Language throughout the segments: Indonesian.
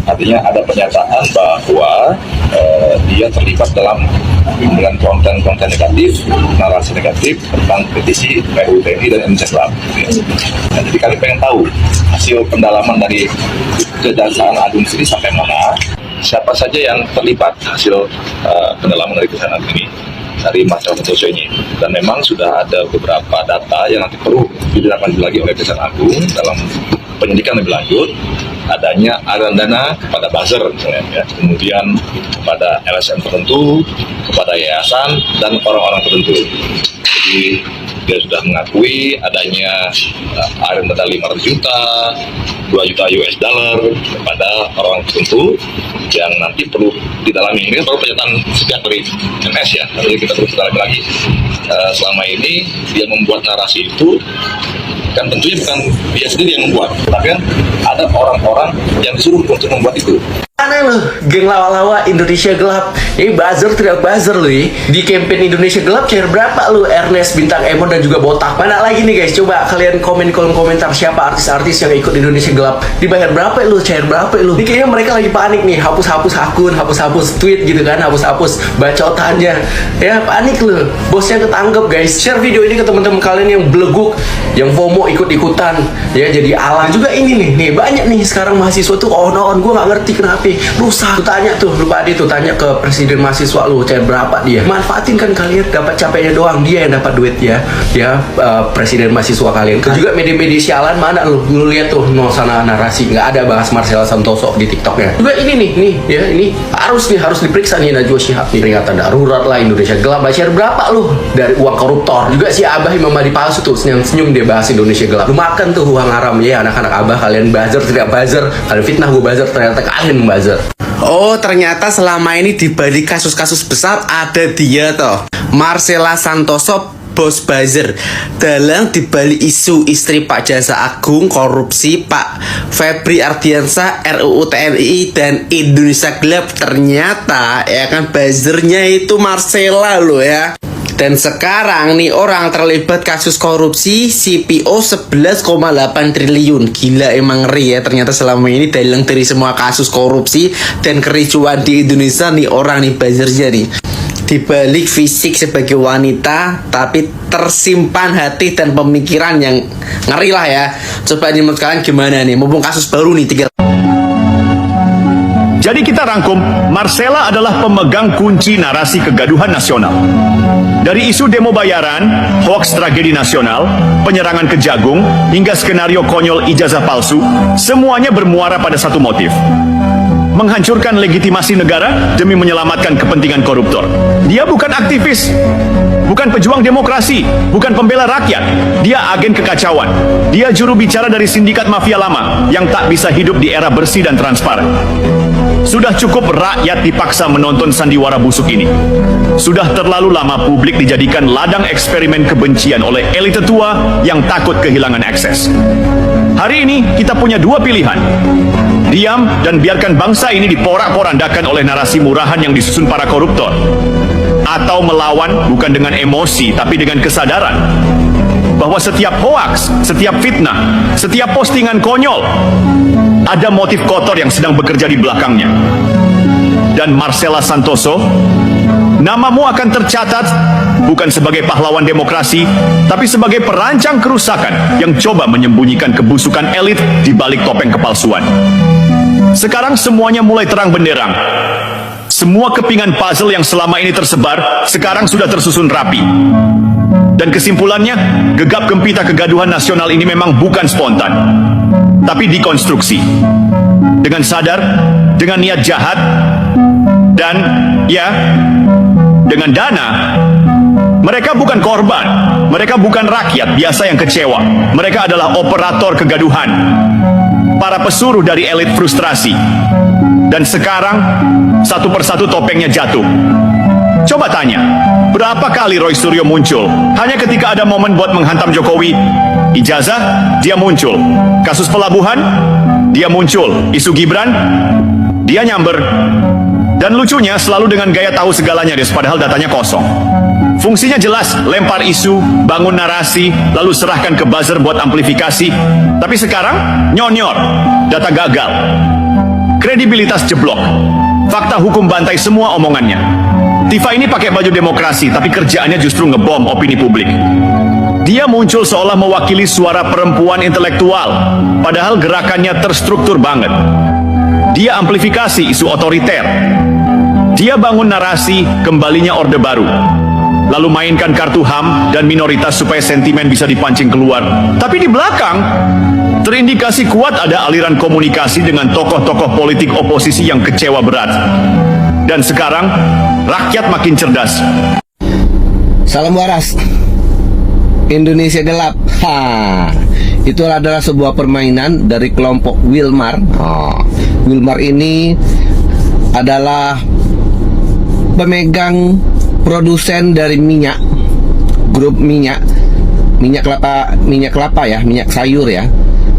Artinya ada pernyataan bahwa dia terlibat dalam dengan konten-konten negatif, narasi negatif tentang petisi RUU TNI dan Indonesia Gelap. Nah, jadi kami pengen tahu hasil pendalaman dari Kejaksaan Agung sendiri sampai mana, siapa saja yang terlibat hasil pendalaman dari Kejaksaan Agung ini, dari Marcella Santoso ini. Dan memang sudah ada beberapa data yang nanti perlu ditindaklanjuti lagi oleh Kejaksaan Agung dalam penyidikan lebih lanjut. Adanya aliran dana kepada buzzer misalnya, ya, kemudian kepada LSM tertentu, kepada yayasan dan orang-orang tertentu. Jadi dia sudah mengakui adanya aliran dana 500 juta, 2 juta US dollar kepada orang tertentu yang nanti perlu didalami. Ini baru pernyataan sejak dari MS ya, nanti kita terus dalami lagi. Selama ini dia membuat narasi itu kan tentunya bukan dia sendiri yang membuat, tapi kan ada orang-orang yang disuruh untuk membuat itu. Aneh loh, geng lawa-lawa Indonesia Gelap. Ini buzzer teriak buzzer loh ya. Di campaign Indonesia Gelap cair berapa lu Ernest, Bintang Emon dan juga Botak? Mana lagi nih guys? Coba kalian komen di kolom komentar siapa artis-artis yang ikut Indonesia Gelap. Dibayar berapa lu? Cair berapa lu? Ini kayaknya mereka lagi panik nih, hapus-hapus akun, hapus-hapus tweet gitu kan, hapus-hapus bacotannya. Ya panik lu. Bosnya ketangkep guys. Share video ini ke teman-teman kalian yang beleguk, yang FOMO ikut-ikutan. Ya jadi alah juga ini nih banyak nih sekarang mahasiswa tuh on gue nggak ngerti kenapa rusak. Tuh tanya tuh, lupa tuh tanya ke presiden mahasiswa lu cair berapa dia. Manfaatin kan kalian, dapat capeknya doang, dia yang dapat duit ya. Ya presiden mahasiswa kalian. Juga media-media sialan mana lu lihat tuh sana narasi nggak ada bahas Marcella Santoso di TikToknya. Juga ini nih ya, ini harus diperiksa nih Najwa Shihab nih, peringatan darurat lah Indonesia Gelap. Cair berapa lu dari uang koruptor. Juga si Abah Imam Mahdi palsu tuh senyum dia bahas Indonesia Gelap. Lu makan tuh uang haram ya anak-anak Abah, kalian buzzer tidak buzzer, kalian fitnah gue buzzer, ternyata kalian buzzer. Oh ternyata selama ini di balik kasus-kasus besar ada dia toh, Marcella Santoso, bos buzzer. Dalam dibalik isu istri Pak Jaksa Agung korupsi, Pak Febri Ardiansah, RUU TNI dan Indonesia Gelap, ternyata ya kan buzzernya itu Marcella loh ya. Dan sekarang nih orang terlibat kasus korupsi CPO 11,8 triliun. Gila emang ngeri ya, ternyata selama ini dalang dari semua kasus korupsi dan kericuan di Indonesia nih orang nih buzzernya nih. Dibalik fisik sebagai wanita, tapi tersimpan hati dan pemikiran yang ngeri lah ya. Coba menurut kalian gimana nih, mumpung kasus baru nih 3. Jadi kita rangkum, Marcella adalah pemegang kunci narasi kegaduhan nasional. Dari isu demo bayaran, hoaks tragedi nasional, penyerangan ke Jagung, hingga skenario konyol ijazah palsu, semuanya bermuara pada satu motif: menghancurkan legitimasi negara demi menyelamatkan kepentingan koruptor. Dia bukan aktivis, bukan pejuang demokrasi, bukan pembela rakyat. Dia agen kekacauan. Dia juru bicara dari sindikat mafia lama yang tak bisa hidup di era bersih dan transparan. Sudah cukup rakyat dipaksa menonton sandiwara busuk ini. Sudah terlalu lama publik dijadikan ladang eksperimen kebencian oleh elit tua yang takut kehilangan akses. Hari ini kita punya dua pilihan: diam dan biarkan bangsa ini diporak-porandakan oleh narasi murahan yang disusun para koruptor, atau melawan bukan dengan emosi tapi dengan kesadaran bahwa setiap hoaks, setiap fitnah, setiap postingan konyol ada motif kotor yang sedang bekerja di belakangnya. Dan Marcella Santoso, namamu akan tercatat bukan sebagai pahlawan demokrasi, tapi sebagai perancang kerusakan yang coba menyembunyikan kebusukan elit di balik topeng kepalsuan. Sekarang semuanya mulai terang benderang. Semua kepingan puzzle yang selama ini tersebar sekarang sudah tersusun rapi. Dan kesimpulannya, gegap gempita kegaduhan nasional ini memang bukan spontan, tapi dikonstruksi dengan sadar, dengan niat jahat, dan ya, dengan dana. Mereka bukan korban, mereka bukan rakyat biasa yang kecewa. Mereka adalah operator kegaduhan, para pesuruh dari elit frustrasi. Dan sekarang satu persatu topengnya jatuh. Coba tanya, berapa kali Roy Suryo muncul hanya ketika ada momen buat menghantam Jokowi? Ijazah, dia muncul. Kasus pelabuhan, dia muncul. Isu Gibran, dia nyamber. Dan lucunya selalu dengan gaya tahu segalanya des, padahal datanya kosong. Fungsinya jelas, lempar isu, bangun narasi, lalu serahkan ke buzzer buat amplifikasi. Tapi sekarang, nyonyor, data gagal. Kredibilitas jeblok. Fakta hukum bantai semua omongannya. Tifa ini pakai baju demokrasi, tapi kerjaannya justru ngebom opini publik. Dia muncul seolah mewakili suara perempuan intelektual, padahal gerakannya terstruktur banget. Dia amplifikasi isu otoriter. Dia bangun narasi kembalinya Orde Baru. Lalu mainkan kartu HAM dan minoritas supaya sentimen bisa dipancing keluar. Tapi di belakang, terindikasi kuat ada aliran komunikasi dengan tokoh-tokoh politik oposisi yang kecewa berat. Dan sekarang, rakyat makin cerdas. Salam waras. Indonesia gelap. Itu adalah sebuah permainan dari kelompok Wilmar. Wilmar ini adalah pemegang produsen dari minyak, grup minyak kelapa ya, minyak sayur ya.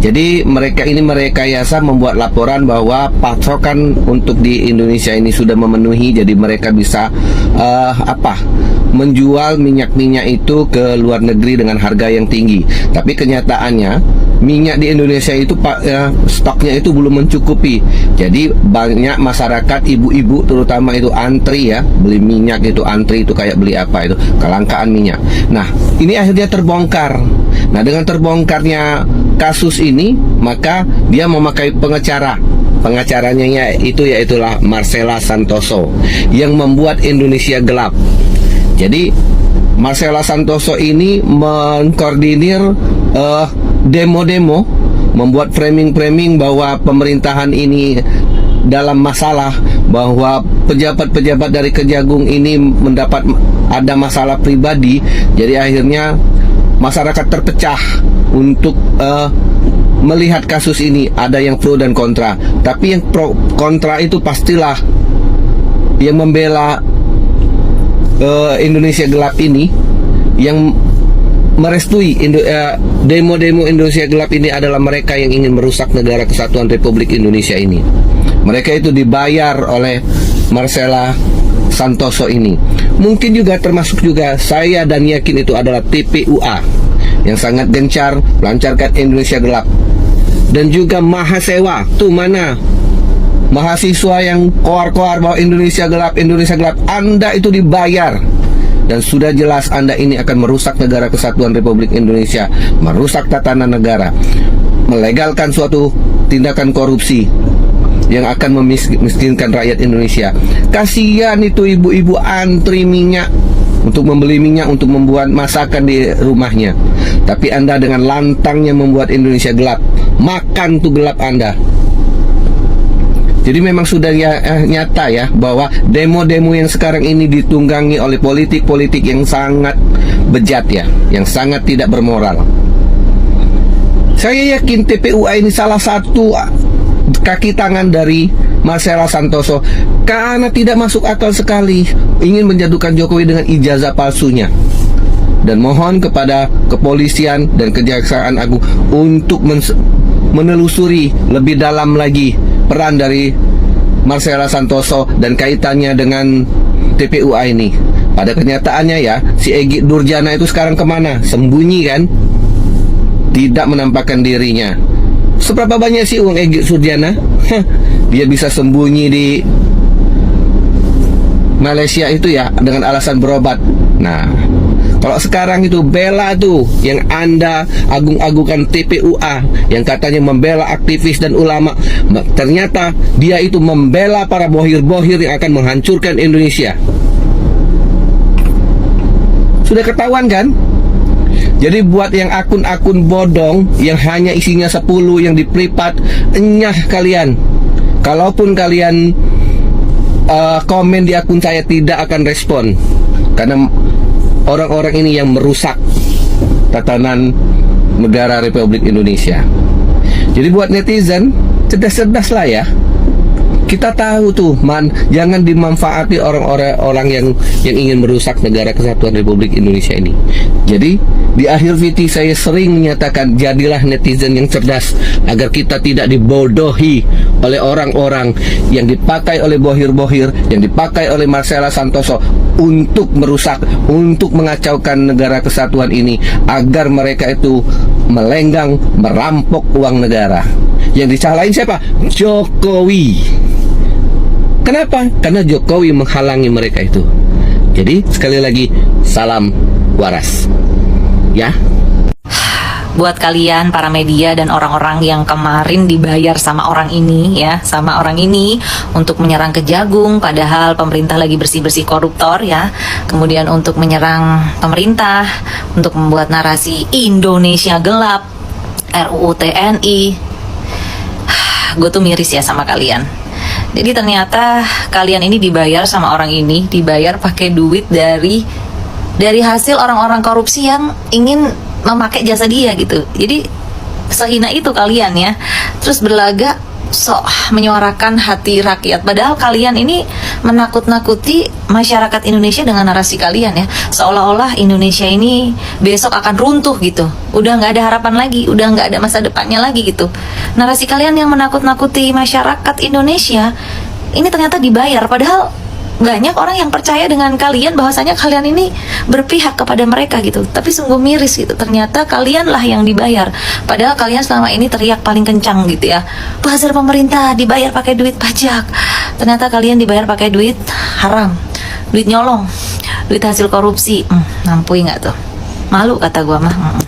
Jadi mereka ini merekayasa membuat laporan bahwa pasokan untuk di Indonesia ini sudah memenuhi, jadi mereka bisa menjual minyak-minyak itu ke luar negeri dengan harga yang tinggi. Tapi kenyataannya minyak di Indonesia itu stoknya itu belum mencukupi. Jadi banyak masyarakat, ibu-ibu terutama itu antri ya, beli minyak itu antri itu kayak beli apa itu, kelangkaan minyak. Nah, ini akhirnya terbongkar. Nah, dengan terbongkarnya kasus ini, maka dia memakai pengacara. Pengacaranya yaitulah Marcella Santoso yang membuat Indonesia gelap. Jadi Marcella Santoso ini mengkoordinir demo-demo, membuat framing-framing bahwa pemerintahan ini dalam masalah, bahwa pejabat-pejabat dari Kejagung ini ada masalah pribadi. Jadi akhirnya masyarakat terpecah untuk melihat kasus ini. Ada yang pro dan kontra. Tapi yang pro kontra itu pastilah yang membela Indonesia gelap ini, yang merestui demo-demo Indonesia gelap ini adalah mereka yang ingin merusak negara kesatuan Republik Indonesia ini. Mereka itu dibayar oleh Marcella Santoso ini. Mungkin juga termasuk juga saya dan yakin itu adalah TPUA yang sangat gencar melancarkan Indonesia gelap. Dan juga Mahasewa. Tuh mana mahasiswa yang koar-koar bahwa Indonesia gelap, Indonesia gelap. Anda itu dibayar. Dan sudah jelas Anda ini akan merusak negara kesatuan Republik Indonesia, merusak tatanan negara, melegalkan suatu tindakan korupsi yang akan memiskinkan rakyat Indonesia. Kasihan itu ibu-ibu antri minyak untuk membeli minyak untuk membuat masakan di rumahnya. Tapi Anda dengan lantangnya membuat Indonesia gelap. Makan tuh gelap Anda. Jadi memang sudah nyata ya bahwa demo-demo yang sekarang ini ditunggangi oleh politik-politik yang sangat bejat ya, yang sangat tidak bermoral. Saya yakin TPUA ini salah satu kaki tangan dari Marcella Santoso, karena tidak masuk akal sekali ingin menjatuhkan Jokowi dengan ijazah palsunya. Dan mohon kepada kepolisian dan Kejaksaan Agung untuk menelusuri lebih dalam lagi peran dari Marcella Santoso dan kaitannya dengan TPUA ini. Pada kenyataannya ya, si Egy Nurjana itu sekarang kemana? Sembunyi kan? Tidak menampakkan dirinya. Seberapa banyak sih uang Egy Nurjana? Dia bisa sembunyi di Malaysia itu ya dengan alasan berobat. Nah, kalau sekarang itu bela tuh yang Anda agung-agungkan TPUA yang katanya membela aktivis dan ulama, ternyata dia itu membela para bohir-bohir yang akan menghancurkan Indonesia. Sudah ketahuan kan? Jadi buat yang akun-akun bodong yang hanya isinya 10 yang di privat, enyah kalian. Kalaupun kalian komen di akun saya, tidak akan respon, karena orang-orang ini yang merusak tatanan negara Republik Indonesia. Jadi buat netizen, cerdas-cerdas lah ya. Kita tahu tuh, jangan dimanfaati orang-orang yang ingin merusak negara kesatuan Republik Indonesia ini. Jadi di akhir video saya sering menyatakan, jadilah netizen yang cerdas agar kita tidak dibodohi oleh orang-orang yang dipakai oleh bohir-bohir, yang dipakai oleh Marcella Santoso untuk merusak, untuk mengacaukan negara kesatuan ini, agar mereka itu melenggang, merampok uang negara. Yang disalahin siapa? Jokowi. Kenapa? Karena Jokowi menghalangi mereka itu. Jadi sekali lagi, salam waras. Ya. Buat kalian para media dan orang-orang yang kemarin dibayar sama orang ini ya, sama orang ini untuk menyerang Kejagung padahal pemerintah lagi bersih-bersih koruptor ya. Kemudian untuk menyerang pemerintah, untuk membuat narasi Indonesia gelap, RUU TNI. Gue tuh miris ya sama kalian. Jadi ternyata kalian ini dibayar sama orang ini, dibayar pakai duit dari hasil orang-orang korupsi yang ingin memakai jasa dia gitu. Jadi sehina itu kalian ya. Terus berlagak sok menyuarakan hati rakyat. Padahal kalian ini menakut-nakuti masyarakat Indonesia dengan narasi kalian ya. Seolah-olah Indonesia ini besok akan runtuh gitu. Udah nggak ada harapan lagi, udah nggak ada masa depannya lagi gitu. Narasi kalian yang menakut-nakuti masyarakat Indonesia ini ternyata dibayar. Padahal banyak orang yang percaya dengan kalian bahwasanya kalian ini berpihak kepada mereka gitu. Tapi sungguh miris gitu. Ternyata kalianlah yang dibayar. Padahal kalian selama ini teriak paling kencang gitu ya. Buzzer pemerintah dibayar pakai duit pajak. Ternyata kalian dibayar pakai duit haram, duit nyolong, duit hasil korupsi. Nampui nggak tuh? Malu kata gua mah.